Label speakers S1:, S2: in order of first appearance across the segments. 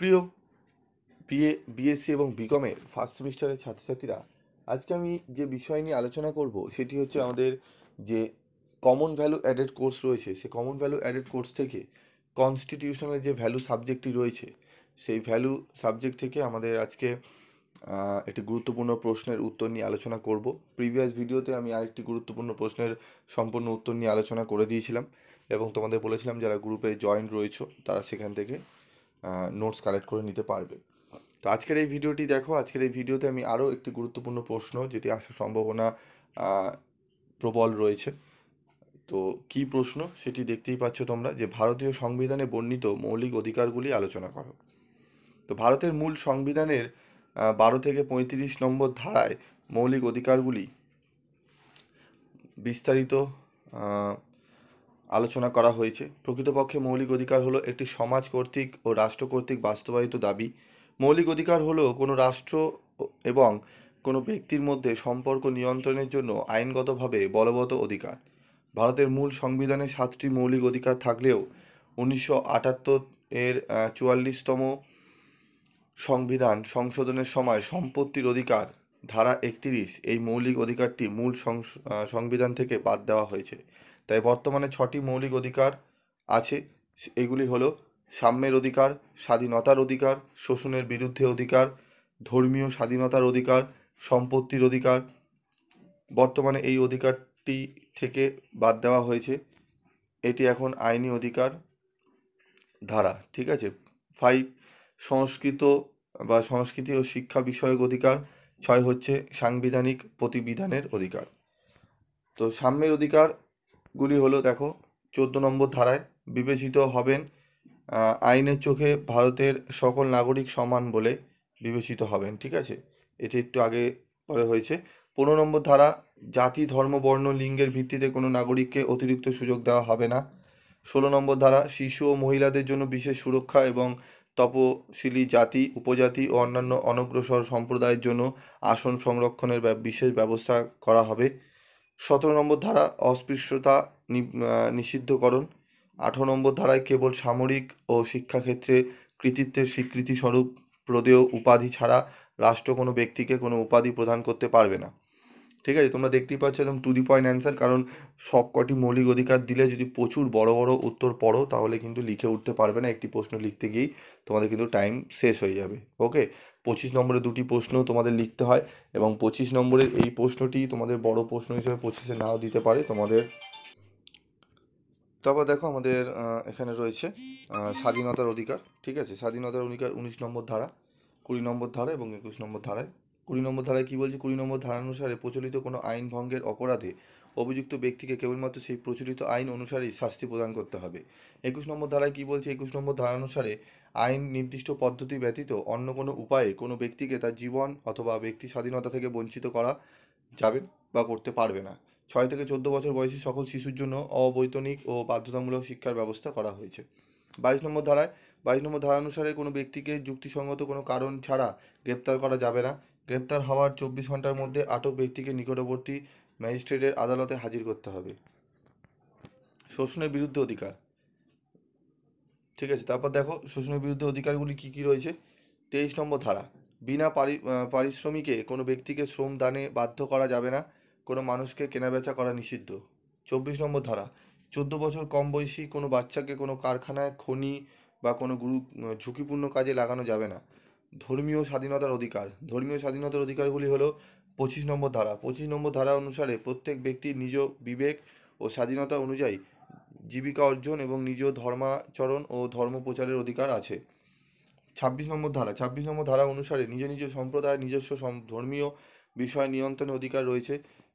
S1: প্রিয় বিএসসি এবং বিকমের ফার্স্ট সেমিস্টারের ছাত্রছাত্রীরা, আজকে আমি যে বিষয় নিয়ে আলোচনা করব সেটি হচ্ছে আমাদের যে কমন ভ্যালু অ্যাডেড কোর্স রয়েছে, সেই কমন ভ্যালু অ্যাডেড কোর্স থেকে কনস্টিটিউশনাল যে ভ্যালু সাবজেক্টটি রয়েছে, সেই ভ্যালু সাবজেক্ট থেকে আমাদের আজকে একটি গুরুত্বপূর্ণ প্রশ্নের উত্তর নিয়ে আলোচনা করব। প্রিভিয়াস ভিডিওতে আমি আরেকটি গুরুত্বপূর্ণ প্রশ্নের সম্পূর্ণ উত্তর নিয়ে আলোচনা করে দিয়েছিলাম এবং তোমাদের বলেছিলাম যারা গ্রুপে জয়েন রয়েছে তারা সেখান থেকে নোটস কালেক্ট করে নিতে পারবে। তো আজকের এই ভিডিওটি দেখো, আজকের এই ভিডিওতে আমি আরও একটি গুরুত্বপূর্ণ প্রশ্ন যেটি আসার সম্ভাবনা প্রবল রয়েছে। তো কি প্রশ্ন সেটি দেখতেই পাচ্ছ তোমরা, যে ভারতীয় সংবিধানে বর্ণিত মৌলিক অধিকারগুলি আলোচনা করো। তো ভারতের মূল সংবিধানের 12 থেকে 35 নম্বর ধারায় মৌলিক অধিকারগুলি বিস্তারিত আলোচনা করা হয়েছে। প্রকৃতপক্ষে মৌলিক অধিকার হলো একটি সমাজ কর্তৃক ও রাষ্ট্র কর্তৃক বাস্তবায়িত দাবি। মৌলিক অধিকার হলো কোনো রাষ্ট্র এবং কোনো ব্যক্তির মধ্যে সম্পর্ক নিয়ন্ত্রণের জন্য আইনগতভাবে বলবৎ অধিকার। ভারতের মূল সংবিধানে 7টি মৌলিক অধিকার থাকলেও 1978 এর 44তম সংবিধান সংশোধনের সময় সম্পত্তির অধিকার ধারা 31 এই মৌলিক অধিকারটি মূল সংবিধান থেকে বাদ দেওয়া হয়েছে। তাই বর্তমানে 6টি মৌলিক অধিকার আছে। এগুলি হলো সাম্যের অধিকার, স্বাধীনতার অধিকার, শোষণের বিরুদ্ধে অধিকার, ধর্মীয় স্বাধীনতার অধিকার, সম্পত্তির অধিকার। বর্তমানে এই অধিকারটি থেকে বাদ দেওয়া হয়েছে, এটি এখন আইনি অধিকার ধারা। ঠিক আছে। 5 সংস্কৃতি ও শিক্ষা বিষয়ক অধিকার। 6 হচ্ছে সাংবিধানিক প্রতিবিধানের অধিকার। তো সাম্যের অধিকারগুলি হলো দেখো 14 নম্বর ধারায় বিবেচিত হবেন আইনের চোখে ভারতের সকল নাগরিক সমান বলে বিবেচিত হবেন। ঠিক আছে, এটি একটু আগে পরে হয়েছে। 15 নম্বর ধারা জাতি, ধর্ম, বর্ণ, লিঙ্গের ভিত্তিতে কোনো নাগরিককে অতিরিক্ত সুযোগ দেওয়া হবে না। 16 নম্বর ধারা শিশু ও মহিলাদের জন্য বিশেষ সুরক্ষা এবং তপশিলি জাতি, উপজাতি ও অন্যান্য অনগ্রসর সম্প্রদায়ের জন্য আসন সংরক্ষণের বিশেষ ব্যবস্থা করা হবে। 17 নম্বর ধারা অস্পৃশ্যতা নিষিদ্ধকরণ। 18 নম্বর ধারায় কেবল সামরিক ও শিক্ষাক্ষেত্রে কৃতিত্বের স্বীকৃতি স্বরূপ প্রদেয় উপাধি ছাড়া রাষ্ট্র কোনো ব্যক্তিকে কোনো উপাধি প্রদান করতে পারবে না। ঠিক আছে, তোমরা দেখতেই পাচ্ছ একদম টু দি পয়েন্ট অ্যান্সার, কারণ সব কটি মৌলিক অধিকার দিলে যদি প্রচুর বড় বড় উত্তর পড়ো তাহলে কিন্তু লিখে উঠতে পারবে না। একটি প্রশ্ন লিখতে গিয়েই তোমাদের কিন্তু টাইম শেষ হয়ে যাবে। ওকে, 25 নম্বরে দুটি প্রশ্ন তোমাদের লিখতে হয় এবং 25 নম্বরের এই প্রশ্নটি তোমাদের বড় প্রশ্ন হিসেবে 25-এ নাও দিতে পারে তোমাদের। তারপর দেখো আমাদের এখানে রয়েছে স্বাধীনতার অধিকার। ঠিক আছে, স্বাধীনতার অধিকার 19 নম্বর ধারা, 20 নম্বর ধারা এবং 21 নম্বর ধারায়। 20 নম্বর ধারায় কী বলছে? 20 নম্বর ধারা অনুসারে প্রচলিত কোনো আইন ভঙ্গের অপরাধে অভিযুক্ত ব্যক্তিকে কেবলমাত্র সেই প্রচলিত আইন অনুসারেই শাস্তি প্রদান করতে হবে। 21 নম্বর ধারায় কী বলছে? 21 নম্বর ধারা অনুসারে আইন নির্দিষ্ট পদ্ধতি ব্যতীত অন্য কোনো উপায়ে কোনো ব্যক্তিকে তার জীবন অথবা ব্যক্তি স্বাধীনতা থেকে বঞ্চিত করা যাবে বা করতে পারবে না। 6 থেকে 14 বছর বয়সী সকল শিশুর জন্য অবৈতনিক ও বাধ্যতামূলক শিক্ষার ব্যবস্থা করা হয়েছে। 22 নম্বর ধারায় 22 নম্বর ধারা অনুসারে কোনো ব্যক্তিকে যুক্তিসঙ্গত কোনো কারণ ছাড়া গ্রেপ্তার করা যাবে না। গ্রেপ্তার হওয়ার 24 ঘন্টার মধ্যে আটক ব্যক্তিকে নিকটবর্তী ম্যাজিস্ট্রেটের আদালতে হাজির করতে হবে। শোষণের বিরুদ্ধে অধিকার। ঠিক আছে, তারপর দেখো শোষণের বিরুদ্ধে অধিকারগুলি কী কী রয়েছে। 23 নম্বর ধারা বিনা পারিশ্রমিকে কোনো ব্যক্তিকে শ্রম দানে বাধ্য করা যাবে না। কোনো মানুষকে কেনাবেচা করা নিষিদ্ধ। 24 নম্বর ধারা 14 বছর কম বয়সী কোনো বাচ্চাকে কোনো কারখানায় খনি বা কোনো ঝুঁকিপূর্ণ কাজে লাগানো যাবে না। ধর্মীয় স্বাধীনতার অধিকার। ধর্মীয় স্বাধীনতার অধিকারগুলি হলো 25 নম্বর ধারা। 25 নম্বর ধারা অনুসারে প্রত্যেক ব্যক্তির নিজ বিবেক ও স্বাধীনতা অনুযায়ী জীবিকা অর্জন এবং নিজ ধর্মাচরণ ও ধর্ম প্রচারের অধিকার আছে। 26 নম্বর ধারা 26 নম্বর ধারা অনুসারে নিজ নিজ সম্প্রদায়ের নিজস্ব ধর্মীয় বিষয় নিয়ন্ত্রণের অধিকার রয়েছে।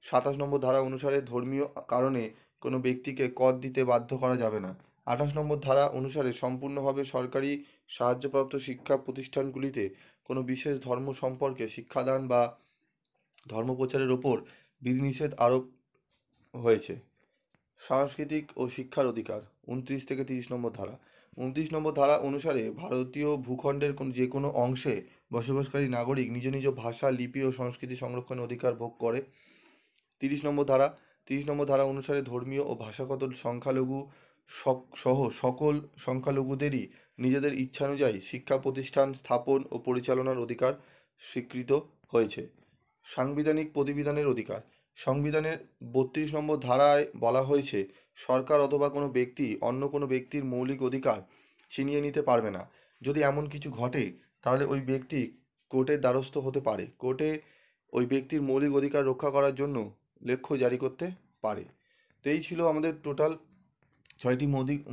S1: 27 নম্বর ধারা অনুসারে ধর্মীয় কারণে কোনো ব্যক্তিকে কর দিতে বাধ্য করা যাবে না। 28 নম্বর ধারা অনুসারে সম্পূর্ণভাবে সরকারি সাহায্যপ্রাপ্ত শিক্ষা প্রতিষ্ঠানগুলিতে কোনো বিশেষ ধর্ম সম্পর্কে শিক্ষাদান বা ধর্মপ্রচারের ওপর বিধিনিষেধ আরোপ হয়েছে। সাংস্কৃতিক ও শিক্ষার অধিকার 29 থেকে 30 নম্বর ধারা। 29 নম্বর ধারা অনুসারে ভারতীয় ভূখণ্ডের যে কোনো অংশে বসবাসকারী নাগরিক নিজ নিজ ভাষা, লিপি ও সংস্কৃতি সংরক্ষণের অধিকার ভোগ করে। 30 নম্বর ধারা 30 নম্বর ধারা অনুসারে ধর্মীয় ও ভাষাগত সংখ্যালঘু সহ সকল সংখ্যালঘুদেরই নিজেদের ইচ্ছানুযায়ী শিক্ষা প্রতিষ্ঠান স্থাপন ও পরিচালনার অধিকার স্বীকৃত হয়েছে। সাংবিধানিক প্রতিবিধানের অধিকার। সংবিধানের 32 নম্বর ধারায় বলা হয়েছে, সরকার অথবা কোনো ব্যক্তি অন্য কোনো ব্যক্তির মৌলিক অধিকার ছিনিয়ে নিতে পারবে না। যদি এমন কিছু ঘটে তাহলে ওই ব্যক্তি কোর্টের দ্বারস্থ হতে পারে। কোর্টে ওই ব্যক্তির মৌলিক অধিকার রক্ষা করার জন্য লেখ্য জারি করতে পারে। তো এই ছিল আমাদের টোটাল 6টি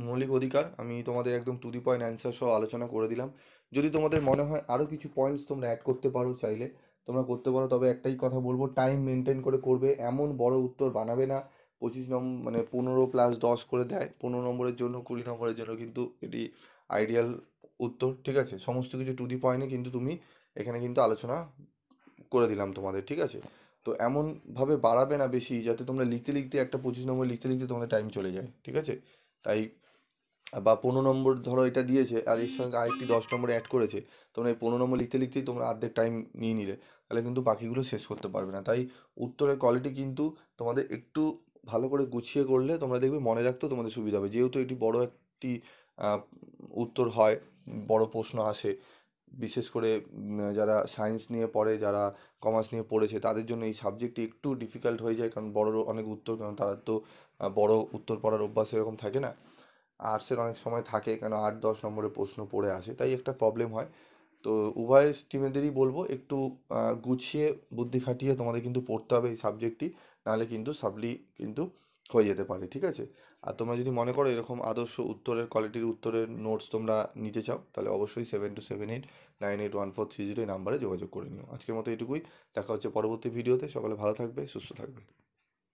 S1: মৌলিক অধিকার। আমি তোমাদের একদম টু দি পয়েন্ট অ্যান্সার সহ আলোচনা করে দিলাম। যদি তোমাদের মনে হয় আরও কিছু পয়েন্টস তোমরা অ্যাড করতে পারো, চাইলে তোমরা করতে পারো। তবে একটাই কথা বলবো, টাইম মেনটেন করে করবে। এমন বড় উত্তর বানাবে না 25 নম্বর, মানে 15+10 করে দেয় 15 নম্বরের জন্য, 20 নম্বরের জন্য, কিন্তু এটি আইডিয়াল উত্তর। ঠিক আছে, সমস্ত কিছু টু দি পয়েন্টে কিন্তু তুমি এখানে কিন্তু আলোচনা করে দিলাম তোমাদের। ঠিক আছে, তো এমনভাবে বাড়াবে না বেশি, যাতে তোমরা লিখতে লিখতে একটা 25 নম্বর লিখতে লিখতে তোমাদের টাইম চলে যায়। ঠিক আছে, তাই বা 15 নম্বর ধরো এটা দিয়েছে আর এর সঙ্গে আরেকটি 10 নম্বর অ্যাড করেছে, তোমরা এই 15 নম্বর লিখতে লিখতেই তোমরা অর্ধেক টাইম নিয়ে নিলে, তাহলে কিন্তু বাকিগুলো শেষ করতে পারবে না। তাই উত্তরের কোয়ালিটি কিন্তু তোমাদের একটু ভালো করে গুছিয়ে করলে তোমরা দেখবে মনে রাখতেও তোমাদের সুবিধা হবে। যেহেতু এটি বড় একটি আহ, উত্তর হয়, বড় প্রশ্ন আসে, বিশেষ করে যারা সায়েন্স নিয়ে পড়ে, যারা কমার্স নিয়ে পড়েছে, তাদের জন্য এই সাবজেক্টটি একটু ডিফিকাল্ট হয়ে যায়, কারণ বড় অনেক উত্তর, কারণ তারা তো বড় উত্তর পড়ার অভ্যাস এরকম থাকে না। আর্টসের অনেক সময় থাকে, কেন 8-10 নম্বরের প্রশ্ন পড়ে আসে, তাই একটা প্রবলেম হয়। তো উভয় স্ট্রিমেদেরই বলবো একটু গুছিয়ে বুদ্ধি খাটিয়ে তোমাদের কিন্তু পড়তে হবে এই সাবজেক্টটি, নাহলে কিন্তু সাপ্লি কিন্তু হয়ে যেতে পারে। ঠিক আছে, আর তোমরা যদি মনে করো এরকম আদর্শ উত্তরের কোয়ালিটির উত্তরের নোটস তোমরা নিতে চাও, তাহলে অবশ্যই 7278981430 এই নাম্বারে যোগাযোগ করে নিও। আজকের মতো এটুকুই, দেখা হচ্ছে পরবর্তী ভিডিওতে। সকলে ভালো থাকবে, সুস্থ থাকবে।